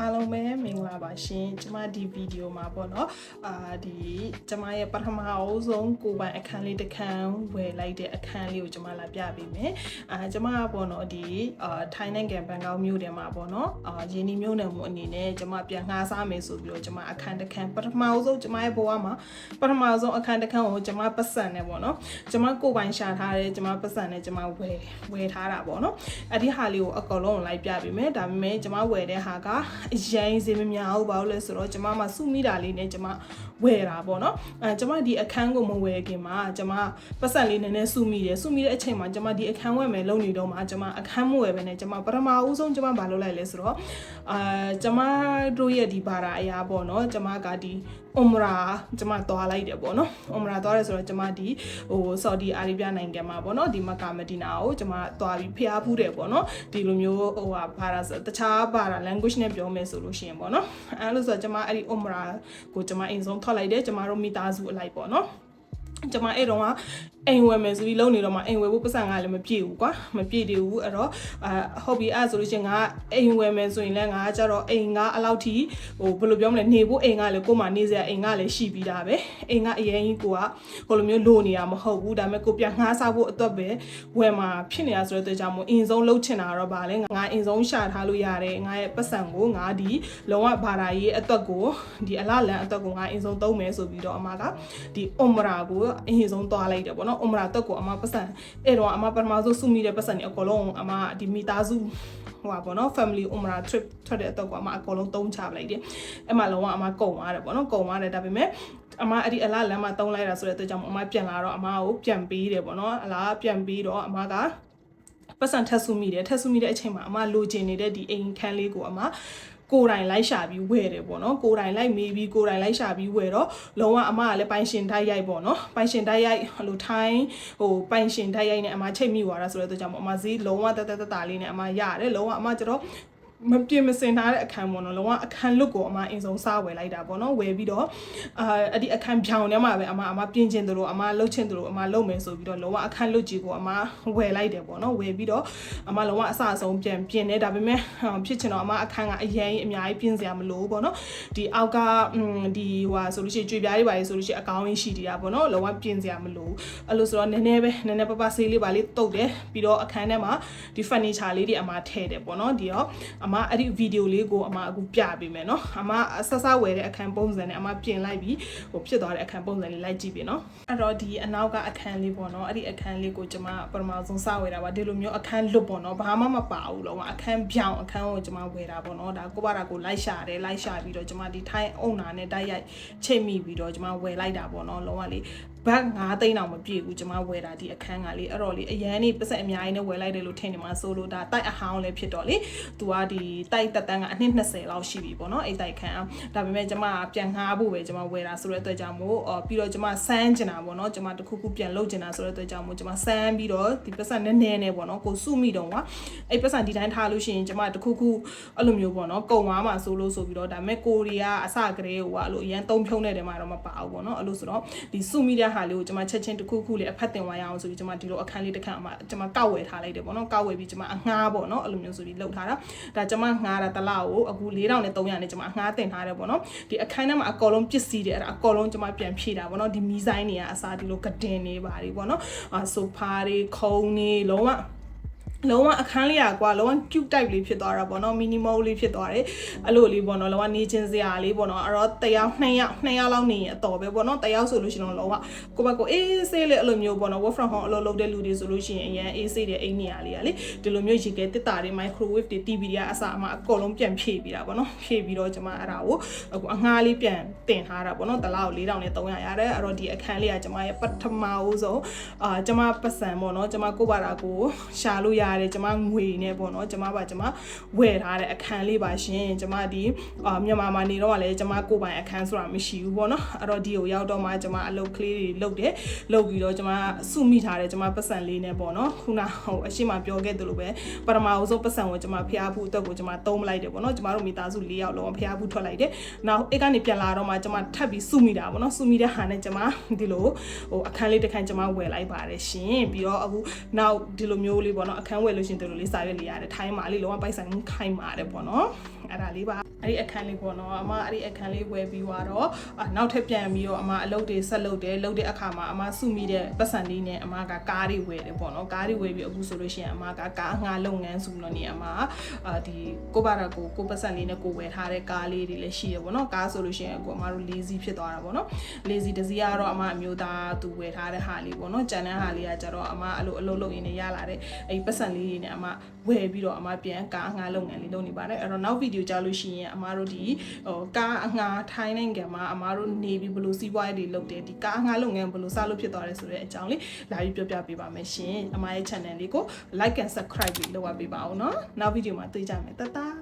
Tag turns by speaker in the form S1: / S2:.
S1: အားလုံးပဲမင်္ဂလာပါရှင်ကျမဒီဗီဒီယိုမှာပေါ့နော်ဒီကျမရဲ့ပထမအဆုံးကိုပိုင်အခန်းလေးတစ်ခန်းဝယ်လိုက်တဲ့အခန်းလေးကိုကျမလာပြပေးမယ်ကျမကပေါ့နော်ဒီထိုင်းနိုင်ငံဘန်ကောက်မြို့ထဲမှာပေါ့နော်ရင်းနှီးမြှုပ်နှံမှုအနေနဲ့ကျမပြန်ငှားစားမယ်ဆိုပြီးတော့ကျမအခန်းတစ်ခန်းပထမအဆုံးကျမရဲ့ဘဝမှာပထမအဆုံးအခန်းတစ်ခန်းကိုကျမပတ်စံနေပေါ့နော်ကျမကိုပိုင်ရှာထားတဲ့ကျမပတ်စံနဲ့ကျမဝယ်ထားတာပေါ့နော်အဲ့ဒီဟာလေးကိုအကောင်လုံးလိုက်ပြပေးမယ်ဒါပေမဲ့ကျမဝယ်တဲ့ဟာကအရင်ဈေးမများဘူးဘာလို့လဲဆိုတော့ကျမမှာစုမိတာလေးနဲ့ကျမဝယ်တာပေါ့နော်ကျမဒီအခန်းကိုမဝယ်ခင်မှာကျမပတ်စံလေးနည်းနည်းစုမိတဲ့အချိန်မှာကျမဒီအခန်းဝယ်မယ်လုပ်နေတော့မှကျမအခန်းမဝယ်ပဲနဲ့ကျမပထမဦးဆုံးကျမဘာလုပ်လိုက်လဲဆိုတော့ကျမတို့ရဲ့ဒီဘာသာအရာပေါ့နော်ကျမကဒီUmrah ကျမသွားလိုက်တယ်ပေါ့နော် Umrah သွားတယ်ဆိုတော့ကျမဒီဆော်ဒီအာရေဗျနိုင်ငံမှာပေါ့နော်ဒီမက္ကာမဒီနာကိုကျမသွားပြီးဖျားဖူးတယ်ပေါ့နော်ဒီလိုမျိုးဘာသာတခြားဘာသာ language နဲ့ပြောမယ်ဆိုလို့ရှိရင်ပေါ့နော်အဲ့လိုဆိုတော့ကျမအဲ့ဒီ Umrah ကိုကျမအရင်ဆုံးထွက်လိုက်တယ်ကျမတို့မိသားစုအလိုက်ပေါ့နော်ကျမအဲ့တော့ကအိမ်ဝယ်မယ်ဆိုပြီးလုံနေတော့မှအိမ်ဝယ်ဖို့ပတ်စံကလည်းမပြည့်ဘူးကွာမပြည့်သေးဘူးအဲ့တော့ဟုတ်ပြီအဲ့ဆိုလို့ရှိရင်ငါအိမ်ဝယ်မယ်ဆိုရင်လည်းငါကျတော့အိမ်ကအလောက်ထိဘယ်လိုပြောမလဲနေဖို့အိမ်ကလည်းကို့မှာနေစရာအိမ်ကလည်းရှိပြီးသားပဲအိမ်ကအရင်ကြီးကိုကဟိုလိုမျိုးလိုနေတာမဟုတ်ဘူးဒါပေမဲ့ကိုပြန်ငှားစားဖို့အတွက်ပဲဝယ်မှာဖြစ်နေတာဆိုတဲ့အတွက်ကြောင့်မို့အရင်ဆုံးလှုပ်ချင်တာတော့ဗာလဲငါအရင်ဆုံးရှာထားလို့ရတယ်ငါရဲ့ပတ်စံကိုငါဒီလုံးဝဘာသာရေးအတွက်ကိုဒီအလားလန်အတွက်ကိုငါအရင်ဆုံးသုံးမယ်ဆိုပြီးတော့အမကဒီ Umrah ကိုအရင်ဆုံးသွားလိုက်တယ်ပေါ့နော်Umrah တက်ကိုအမပတ်စံအဲ့တော့အမပထမဆုံးစုမိတဲ့ပတ်စံတွေအကုန်လုံးအမဒီမိသားစုဟိုပါပေါ့နော် family Umrah trip ထွက်တဲ့အတော့ကအမအကုန်လုံးသုံးချပလိုက်တယ်အဲ့မှာလုံးဝအမကုန်သွားတယ်ပေါ့နော်ကုန်သွားတယ်ဒါပေမဲ့အမအဲ့ဒီအလားလမ်းမှာသုံးလိုက်တာဆိုတဲ့အတွက်ကြောင့်အမပြန်လာတော့အမကိုပြန်ပေးတယ်ပေါ့နော်အလားပြန်ပေးတော့အမကပတ်စံထက်စုမိတဲ့အချိန်မှာအမလိုချင်နေတဲ့ဒီအိမ်ခန်းလေးကိုအမကိုယ်တိုင်လိုက်ရှာပြီးဝယ်တယ်ပေါ့နော်ကိုယ်တိုင်လိုက်မေးပြီးကိုယ်တိုင်လိုက်ရှာပြီးဝယ်တော့လုံးဝအမကလည်းပိုင်ရှင်တိုက်ရိုက်ပေါ့နော်ပိုင်ရှင်တိုက်ရိုက်ဟိုထိုင်းပိုင်ရှင်တိုက်ရိုက်နဲ့အမချိတ်မိသွားတာဆိုတဲ့အတွက်ကြောင့်အမဈေးလုံးဝတလေးနဲ့အမရတယ်လုံးဝအမကျတော့မပြင်းမစင်ထားတဲ့အခန်းပေါ့နော်လုံးဝအခန်းလွတ်ကိုအမအရင်ဆုံးစားဝယ်လိုက်တာပေါ့နော်ဝယ်ပြီးတော့အဲ့ဒီအခန်းဖြောင်ထဲမှာပဲအမပြင်ချင်တယ်လို့အမလှုပ်ချင်တယ်လို့အမလှုပ်မယ်ဆိုပြီးတော့လုံးဝအခန်းလွတ်ကြီးကိုအမဝယ်လိုက်တယ်ပေါ့နော်ဝယ်ပြီးတော့အမလုံးဝအစအဆုံးပြန်ပြင်တယ်ဒါပေမဲ့ဖြစ်ချင်တော့အမအခန်းကအရင်အများကြီးပြင်စရာမလိုဘူးပေါ့နော်ဒီအောက်ကဒီဟိုဆိုလို့ရှိရင်ကြွေပြားလေးပါလေဆိုလို့ရှိရင်အကောင်းကြီးရှိသေးတာပေါ့နော်လုံးဝပြင်စရာမလိုဘူးအဲ့လိုဆိုတော့နည်းနည်းပပဆေးလေးပါလေးတုတ်တယ်ပြီးတော့အခန်းထဲမှာဒီ furniture လေးတွေအမထည့်တယ်ပေါ့နော်ဒီတော့အမအဲ့ဒီဗီဒီယိုလေးကိုအမအခုပြပေးမယ်เนาะအမဆက်ဝယ်တဲ့အခန်းပုံစံနဲ့အမပြင်လိုက်ပြီးဖြစ်သွားတဲ့အခန်းပုံစံလေးလိုက်ကြည့်ပြီเนาะအဲ့တော့ဒီအနောက်ကအခန်းလေးပေါ့เนาะအဲ့ဒီအခန်းလေးကိုကျွန်မပထမဆုံးစဝယ်တာပါဒီလိုမျိုးအခန်းလွတ်ပေါ့เนาะဘာမှမပါဘူးလုံးဝအခန်းပြောင်းအခန်းကိုကျွန်မဝယ်တာပေါ့เนาะဒါကိုပါတာကိုလိုက်ရှာပြီးတော့ကျွန်မဒီထိုင်းအုံနာနဲ့တိုက်ရိုက်ချိတ်မိပြီးတော့ကျွန်မဝယ်လိုက်တာပေါ့เนาะလုံးဝလေးဘတ်9သိန်းတောင်မပြည့်ဘူးကျွန်မဝယ်တာဒီအခန်းကလေအဲ့တော့လေအရန်နေပတ်စံအများကြီးနဲ့ဝယ်လိုက်တယ်လို့ထင်နေမှာဆိုလို့ဒါတိုက်အဟောင်းလည်းဖြစ်တော့လေသူကဒီတိုက်တက်တန်းကအနှစ်20လောက်ရှိပြီပေါ့နော်အဲ့တိုက်ခန်းဒါပေမဲ့ကျွန်မပြန်ငှားဖို့ပဲကျွန်မဝယ်တာဆိုတဲ့အတွက်ကြောင့်မို့ပြီးတော့ကျွန်မစမ်းကျင်တာပေါ့နော်ကျွန်မတခုခုပြန်လုပ်ကျင်တာဆိုတဲ့အတွက်ကြောင့်မို့ကျွန်မစမ်းပြီးတော့ဒီပတ်စံနည်းနဲ့ပေါ့နော်ကိုစုမိတော့ကအဲ့ပတ်စံဒီတိုင်းထားလို့ရှိရင်ကျွန်မတခုခုအဲ့လိုမျိုးပေါ့နော်ကုံသွားမှာဆိုလို့ဆိုပြီးတော့ဒါပေမဲ့ကိုရီးယားအစကတည်းကအဲ့လိုအရန်သုံးဖြုံးတဲ့တဲမှာတော့မပါဘူးပေါ့နော်အဲ့လိုဆိုတော့ဒီစုမိတဲ့ဟာလေးကိုကျွန်မချက်ချင်းတခုခုလေးအဖက်တင်သွားရအောင်ဆိုပြီးကျွန်မဒီလိုအခန်းလေးတစ်ခန်းအမှကျွန်မကောက်ဝယ်ထားလိုက်တယ်ပေါ့နော်ကောက်ဝယ်ပြီးကျွန်မအငှားပေါ့နော်အဲ့လိုမျိုးဆိုပြီးလှုပ်ထားတာဒါကျွန်မငှားတာတစ်လောက်ကိုအခု4300နဲ့ကျွန်မအငှားတင်ထားတယ်ပေါ့နော်ဒီအခန်းထဲမှာအကောလုံးပစ္စည်းတွေအဲ့ဒါအကောလုံးကျွန်မပြန်ဖြည့်တာပေါ့နော်ဒီမီဇိုင်းတွေကအစားဒီလိုကတင်တွေပါတွေပေါ့နော်ဆိုဖာတွေခုံတွေလုံးဝအခန်းလေးอ่ะကွာလုံးဝ cute type လေးဖြစ်သွားတာပေါ့နော် minimal လေးဖြစ်သွားတယ်အဲ့လိုလေးပေါ့နော်လုံးဝနေချင်းစရာလေးပေါ့နော်အဲ့တော့1ယောက်2ယောက်လောက်နေရင်အတော်ပဲပေါ့နော်1ယောက်ဆိုလို့ရှိရင်လုံးဝကိုယ့်ဘက်ကိုအေးဆေးလေးအဲ့လိုမျိုးပေါ့နော် work from home အလုပ်လုပ်တဲ့လူတွေဆိုလို့ရှိရင်အရင်အေးဆေးတဲ့အိမ်နေရာလေးကလေဒီလိုမျိုးရေခဲတစ်တာတွေ microwave တွေ TV တွေကအစားအမအကုန်လုံးပြန်ဖြည့်ပြီးတာပေါ့နော်ဖြည့်ပြီးတော့ကျွန်မအဲ့ဒါကိုအခုအငှားလေးပြန်တင်ထားတာပေါ့နော်တစ်လောက်4300ရတယ်အဲ့တော့ဒီအခန်းလေးကကျွန်မရဲ့ပထမဦးဆုံးကျွန်မပတ်စံပေါ့နော်ကျွန်မကိုယ့်ဘာသာကိုရှာလို့ရတယ်ကျွန်မငွေနဲ့ပေါ့နော်ကျွန်မဝယ်ထားတဲ့အခန်းလေးပါရှင်ကျွန်မဒီမြန်မာမှာနေတော့လည်းကျွန်မကိုယ်ပိုင်အခန်းဆိုတာမရှိဘူးပေါ့နော်အဲ့တော့ဒီကိုရောက်တော့မှကျွန်မအလုပ်ကလေးတွေလုပ်ပြီးတော့ကျွန်မစုမိထားတယ်ကျွန်မပတ်စံလေးနဲ့ပေါ့နော်ခုနအရှိမပြောခဲ့သလိုပဲပထမဦးဆုံးပတ်စံကိုကျွန်မဖျားဖို့အတွက်ကိုကျွန်မသုံးလိုက်တယ်ပေါ့နော်ကျွန်မတို့မိသားစု4ယောက်လုံးဖျားဖို့ထွက်လိုက်တယ်နောက်အိတ်ကနေပြန်လာတော့မှကျွန်မထပ်ပြီးစုမိတာပေါ့နော်စုမိတဲ့ဟာနဲ့ကျွန်မဒီလိုအခန်းလေးတစ်ခန်းကျွန်မဝယ်လိုက်ပါတယ်ရှင်ပြီးတော့အခုနောက်ဒီလိုမျိုးလေးပေါ့နော်အခန်းဝယ်လို့ရှင်ဒီလိုလေးစာရွက်လေးရတယ်ထိုင်းမှာလေးလုံးဝပိုက်ဆိုင်ခိုင်းပါတယ်ပေါ့နော်အဲ့ဒါလေးပါ အဲ့ဒီအခန်းလေးပေါ့နော်အမအဲ့ဒီအခန်းလေးဝယ်ပြီးတော့နောက်ထပ်ပြန်ပြီးတော့အမအလုပ်တွေဆက်လုပ်တယ်လုပ်တဲ့အခါမှာအမစုမိတဲ့ပတ်စံလေးနဲ့အမကကားတွေဝယ်တယ်ပေါ့နော်ကားတွေဝယ်ပြီးအခုဆိုလို့ရှိရင်အမကကားငှားလုပ်ငန်းဆိုလို့နေအမဒီကိုပါရကိုပတ်စံလေးနဲ့ကိုဝယ်ထားတဲ့ကားလေးတွေလည်းရှိရပေါ့နော်ကားဆိုလို့ရှိရင်ကိုအမတို့၄စီးဖြစ်သွားတာပေါ့နော်၄စီးတစ်စီးကတော့အမအမျိုးသားသူဝယ်ထားတဲ့ဟာလေးပေါ့နော်ကျန်တဲ့ဟာလေးကကြတော့အမအလုပ်လုပ်ရင်းနဲ့ရလာတဲ့အဲ့ပတ်စံလေးတွေနဲ့အမဝယ်ပြီးတော့အမပြန်ကားငှားလုပ်ငန်းလေးလုပ်နေပါတယ်အဲ့တော့နောက်ဗီဒီယိုကြားလို့ရှိရင်အမတို့ဒီကားအငှားထိုင်းနိုင်ငံမှာအမတို့နေပြီးဘယ်လိုစီးပွားရေးတွေလုပ်တယ်ဒီကားအငှားလုပ်ငန်းဘယ်လိုစလုပ်ဖြစ်သွားတယ်ဆိုတဲ့အကြောင်းလေးလာပြီးပြောပြပေးပါမယ်ရှင်အမရဲ့ channel လေးကို like and subscribe ပြီးလုပ်ပေးပါဦးเนาะနောက်ဗီဒီယိုမှာတွေ့ကြမယ်တတား